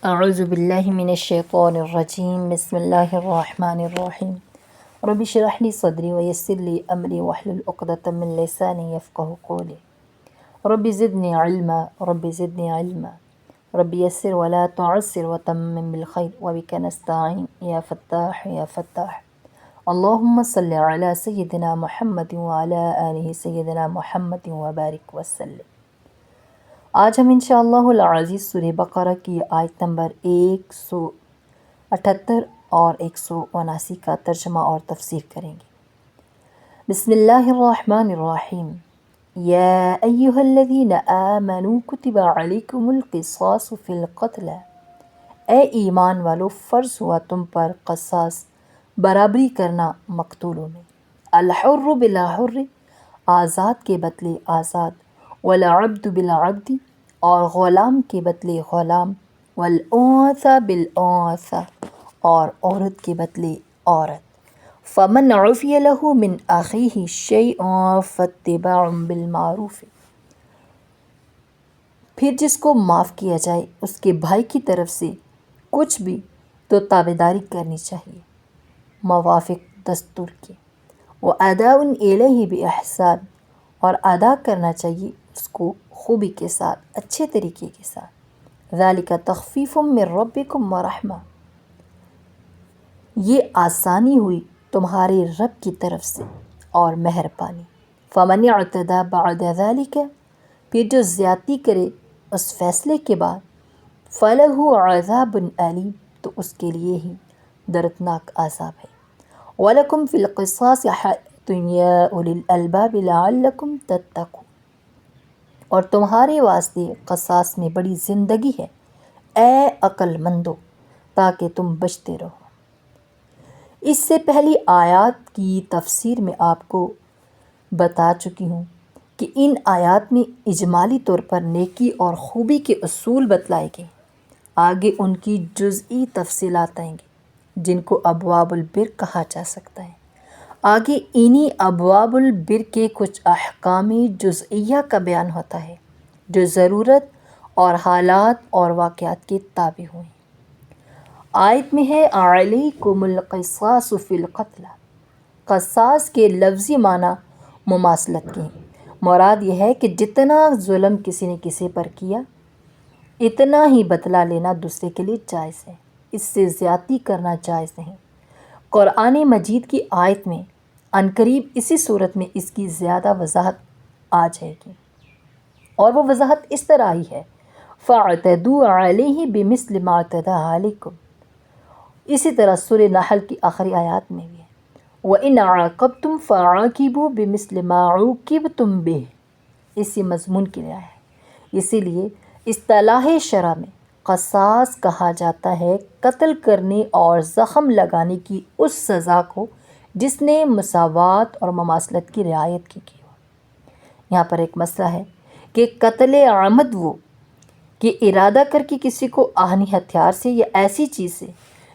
اعوذ باللہ من الشیطان الرجیم بسم اللہ الرحمن الرحیم رب اشرح لی صدری ویسر لی امری واحلل عقدۃ من لسانی یفقہوا قولی رب زدنی علما رب یسر ولا تعسر وتمم بالخیر وبک نستعین یا فتاح یا فتاح اللہم صلی علی سیدنا محمد وعلی آلہ سیدنا محمد وبارک وسلم۔ آج ہم انشاءاللہ العزیز سورہ بقرہ کی آیت نمبر 178 اور 179 کا ترجمہ اور تفسیر کریں گے۔ بسم اللہ الرحمن الرحیم۔ یا ایہا الذین آمنوا کتب علیکم القصاص فی القتل، اے ایمان والو فرض ہوا تم پر قصاص برابری کرنا مقتولوں میں۔ الحر بالحر، آزاد کے بدلے آزاد، والعبد بالعبد، اور غلام کے بدلے غلام، والانثى بالانثى، اور عورت کے بدلے عورت۔ فمن عفی له من اخیہ شیء فاتباع بالمعروف، پھر جس کو معاف کیا جائے اس کے بھائی کی طرف سے کچھ بھی تو تابعداری کرنی چاہیے موافق دستور کے۔ وَأَدَاءٌ إِلَيْهِ بِإِحْسَانٍ، اور ادا کرنا چاہیے اس کو خوبی کے ساتھ، اچھے طریقے کے ساتھ۔ ذَلِكَ تَخْفِيفٌ مِّن رَبِّكُمْ وَرَحْمَةٌ، یہ آسانی ہوئی تمہارے رب کی طرف سے اور مہربانی۔ فَمَنِ اعْتَدَىٰ بَعْدَ ذَلِكَ، پھر جو زیادتی کرے اس فیصلے کے بعد، فَلَهُ عَذَابٌ أَلِيمٌ، تو اس کے لیے ہی دردناک عذاب ہے۔ وَلَكُمْ فِي الْقِصَاصِ حَيَاةٌ يَا أُولِي الْأَلْبَابِ لَعَلَّكُمْ تَتَّقُونَ، اور تمہارے واسطے قصاص میں بڑی زندگی ہے اے عقل مندو، تاکہ تم بچتے رہو۔ اس سے پہلی آیات کی تفسیر میں آپ کو بتا چکی ہوں کہ ان آیات میں اجمالی طور پر نیکی اور خوبی کے اصول بتلائے گئے۔ آگے ان کی جزئی تفصیلات آئیں گی جن کو ابواب البر کہا جا سکتا ہے۔ آگے انہی ابواب البر کے کچھ احکام جزئیہ کا بیان ہوتا ہے جو ضرورت اور حالات اور واقعات کے تابع ہوئے۔ آیت میں ہے علیکم القصاص فی القتل، قصاص کے لفظی معنی مماثلت کے ہیں۔ مراد یہ ہے کہ جتنا ظلم کسی نے کسی پر کیا اتنا ہی بدلہ لینا دوسرے کے لیے جائز ہے، اس سے زیادتی کرنا جائز نہیں۔ قرآن مجید کی آیت میں عنقریب اسی صورت میں اس کی زیادہ وضاحت آ جائے گی، اور وہ وضاحت اس طرح ہی ہے، فَاعْتَدُوا عَلَيْهِ بِمِثْلِ مَا اعْتَدَىٰ عَلَيْكُمْ۔ اسی طرح سورہ نحل کی آخری آیات میں بھی ہے، وَإِنْ عَاقَبْتُمْ فَعَاقِبُوا بِمِثْلِ مَا عُوقِبْتُمْ بِهِ، اسی مضمون کے لیے ہے۔ اسی لیے اصطلاح شرع میں قصاص کہا جاتا ہے قتل کرنے اور زخم لگانے کی اس سزا کو جس نے مساوات اور مماثلت کی رعایت کی ہو۔ یہاں پر ایک مسئلہ ہے کہ قتل عمد وہ کہ ارادہ کر کے کسی کو آہنی ہتھیار سے یا ایسی چیز سے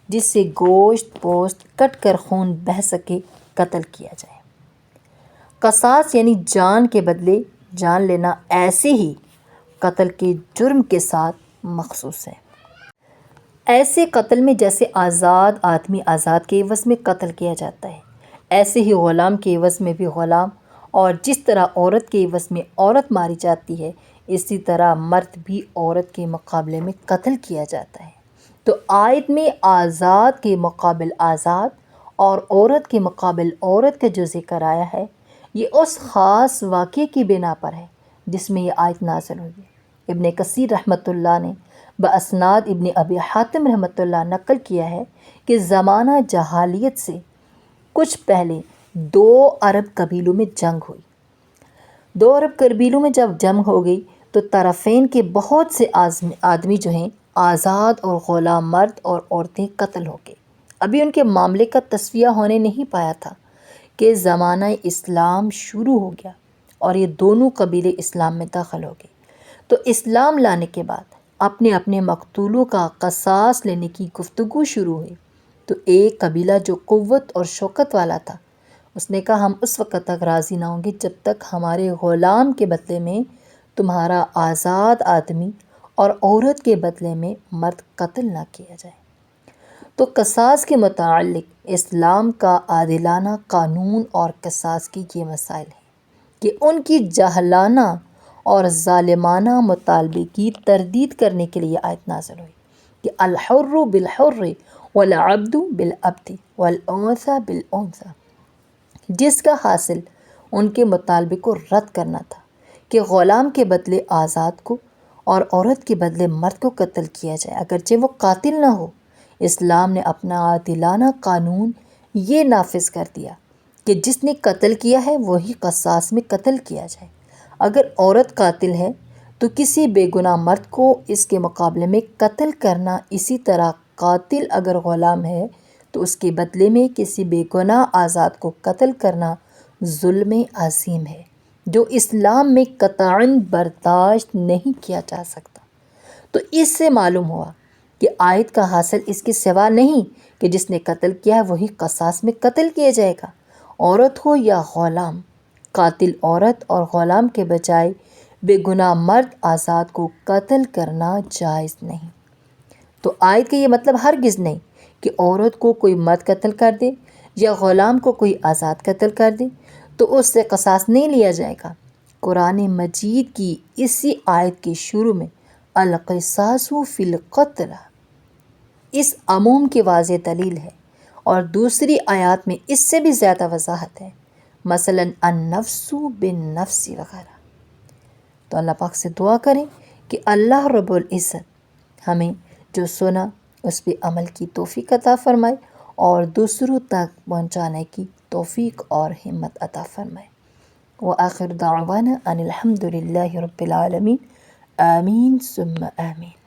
جس سے گوشت پوست کٹ کر خون بہہ سکے قتل کیا جائے۔ قصاص یعنی جان کے بدلے جان لینا ایسے ہی قتل کے جرم کے ساتھ مخصوص ہے۔ ایسے قتل میں جیسے آزاد آدمی آزاد کے عوض میں قتل کیا جاتا ہے، ایسے ہی غلام کے عوض میں بھی غلام، اور جس طرح عورت کے عوض میں عورت ماری جاتی ہے اسی طرح مرد بھی عورت کے مقابلے میں قتل کیا جاتا ہے۔ تو آیت میں آزاد کے مقابل آزاد اور عورت کے مقابل عورت کا جو ذکر آیا ہے یہ اس خاص واقعے کی بنا پر ہے جس میں یہ آیت نازل ہوئی ہے۔ ابن کثیر رحمۃ اللہ نے باسناد ابن ابی حاتم رحمۃ اللہ نقل کیا ہے کہ زمانہ جاہلیت سے کچھ پہلے 2 عرب قبیلوں میں جنگ ہوئی۔ 2 عرب قبیلوں میں جب جنگ ہو گئی تو طرفین کے بہت سے آدمی جو ہیں آزاد اور غلام مرد اور عورتیں قتل ہو گئے۔ ابھی ان کے معاملے کا تصفیہ ہونے نہیں پایا تھا کہ زمانہ اسلام شروع ہو گیا اور یہ دونوں قبیلے اسلام میں داخل ہو گئے۔ تو اسلام لانے کے بعد اپنے اپنے مقتولوں کا قصاص لینے کی گفتگو شروع ہوئی۔ تو ایک قبیلہ جو قوت اور شوکت والا تھا اس نے کہا ہم اس وقت تک راضی نہ ہوں گے جب تک ہمارے غلام کے بدلے میں تمہارا آزاد آدمی اور عورت کے بدلے میں مرد قتل نہ کیا جائے۔ تو قصاص کے متعلق اسلام کا عادلانہ قانون اور قصاص کی یہ مسائل ہیں کہ ان کی جاہلانہ اور ظالمانہ مطالبے کی تردید کرنے کے لیے آیت نازل ہوئی کہ الحر بالحر والعبد بالعبد والانثى بالانثى، جس کا حاصل ان کے مطالبے کو رد کرنا تھا کہ غلام کے بدلے آزاد کو اور عورت کے بدلے مرد کو قتل کیا جائے اگرچہ وہ قاتل نہ ہو۔ اسلام نے اپنا عادلانہ قانون یہ نافذ کر دیا کہ جس نے قتل کیا ہے وہی قصاص میں قتل کیا جائے۔ اگر عورت قاتل ہے تو کسی بے گناہ مرد کو اس کے مقابلے میں قتل کرنا، اسی طرح قاتل اگر غلام ہے تو اس کے بدلے میں کسی بے گناہ آزاد کو قتل کرنا ظلم عظیم ہے جو اسلام میں قطعاً برداشت نہیں کیا جا سکتا۔ تو اس سے معلوم ہوا کہ آیت کا حاصل اس کے سوا نہیں کہ جس نے قتل کیا ہے وہی قصاص میں قتل کیا جائے گا، عورت ہو یا غلام۔ قاتل عورت اور غلام کے بجائے بے گناہ مرد آزاد کو قتل کرنا جائز نہیں۔ تو آیت کا یہ مطلب ہرگز نہیں کہ عورت کو کوئی مرد قتل کر دے یا غلام کو کوئی آزاد قتل کر دے تو اس سے قصاص نہیں لیا جائے گا۔ قرآن مجید کی اسی آیت کے شروع میں القصاص فی القتل اس عموم کی واضح دلیل ہے، اور دوسری آیات میں اس سے بھی زیادہ وضاحت ہے، مثلا النفس بالنفس وغیرہ۔ تو اللہ پاک سے دعا کریں کہ اللہ رب العزت ہمیں جو سنا اس پہ عمل کی توفیق عطا فرمائے اور دوسروں تک پہنچانے کی توفیق اور ہمت عطا فرمائے۔ وآخر دعوانا ان الحمد للہ رب العالمین، آمین ثم آمین۔